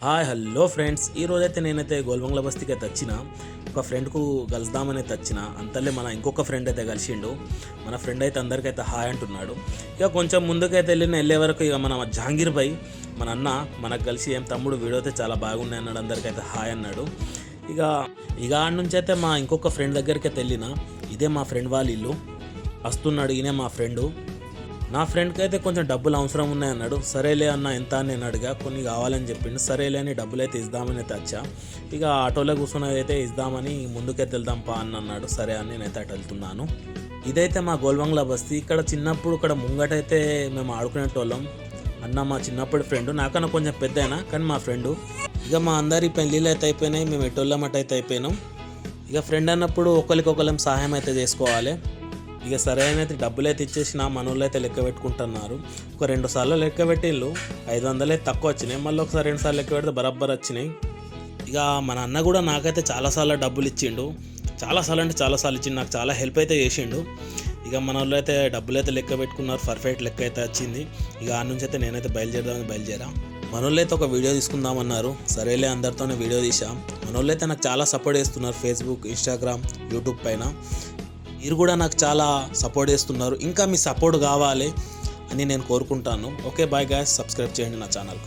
Hi hello friends, ఈరోజైతే నేనైతే గోల్బంగ్లా బస్తీకి అయితే వచ్చిన ఒక ఫ్రెండ్కు కలుద్దామని అయితే వచ్చిన. అంతలే మన ఇంకొక ఫ్రెండ్ అయితే కలిసిండు. మన ఫ్రెండ్ అయితే అందరికైతే హాయ్ అంటున్నాడు. ఇక కొంచెం ముందుకైతే వెళ్ళే వరకు ఇక మన జహాంగీర్ భాయ్ మన అన్న మనకు కలిసి ఏం తమ్ముడు వీడియో అయితే చాలా బాగున్నాయి అన్నాడు. అందరికైతే హాయ్ అన్నాడు. ఇక ఇక ఆడ నుంచి అయితే మా ఇంకొక ఫ్రెండ్ దగ్గరికి అయితే వెళ్ళిన. ఇదే మా ఫ్రెండ్ వాళ్ళ ఇల్లు. వస్తున్నాడు, ఈయనే మా ఫ్రెండు. నా ఫ్రెండ్కి అయితే కొంచెం డబ్బులు అవసరం ఉన్నాయన్నాడు. సరేలే అన్న ఎంత అని నేను అడిగా, కొన్ని కావాలని చెప్పిండు. సరేలే అని డబ్బులు అయితే ఇద్దామని అయితే వచ్చా. ఇక ఆటోలో కూర్చున్నది అయితే ఇద్దామని ముందుకైతే వెళ్దాం పా అని అన్నాడు. సరే అని నేనైతే అటు వెళ్తున్నాను. ఇదైతే మా గోల్బంగ్లా బస్తీ. ఇక్కడ చిన్నప్పుడు ఇక్కడ ముంగటైతే మేము ఆడుకునేటోళ్ళం. అన్న మా చిన్నప్పుడు ఫ్రెండ్, నాకన్నా కొంచెం పెద్ద అయినా కానీ మా ఫ్రెండు. ఇక మా అందరి పెళ్ళిళ్ళు అయితే అయిపోయినాయి, మేము ఎటోళ్ళం అటు అయితే అయిపోయినాం. ఇక ఫ్రెండ్ అన్నప్పుడు ఒకరికొకరం సహాయం అయితే చేసుకోవాలి. ఇక సరైన డబ్బులు అయితే ఇచ్చేసిన మనోళ్ళు అయితే లెక్క పెట్టుకుంటున్నారు. ఒక 2 సార్లు లెక్క పెట్టిళ్ళు, 500 అయితే తక్కువ వచ్చినాయి. మళ్ళీ ఒకసారి 2 సార్లు లెక్క పెడితే బరాబర్ వచ్చినాయి. ఇక మన అన్న కూడా నాకైతే చాలాసార్లు డబ్బులు ఇచ్చిండు. చాలాసార్లు అంటే చాలాసార్లు ఇచ్చిండు, నాకు చాలా హెల్ప్ అయితే చేసిండు. ఇక మన వాళ్ళు అయితే డబ్బులు అయితే లెక్క పెట్టుకున్నారు, పర్ఫెక్ట్ లెక్క అయితే వచ్చింది. ఇక ఆ నుంచి అయితే నేనైతే బయలుదేరా. మనోళ్ళు అయితే ఒక వీడియో తీసుకుందామన్నారు. సరేలే అందరితోనే వీడియో తీసాం. మనోళ్ళు అయితే నాకు చాలా సపోర్ట్ చేస్తున్నారు ఫేస్బుక్, ఇన్స్టాగ్రామ్, యూట్యూబ్ పైన. మీరు కూడా నాకు చాలా సపోర్ట్ చేస్తున్నారు. ఇంకా మీ సపోర్ట్ కావాలి అని నేను కోరుకుంటాను. ఓకే బాయ్ గాయ్స్, సబ్స్క్రైబ్ చేయండి నా ఛానల్కు.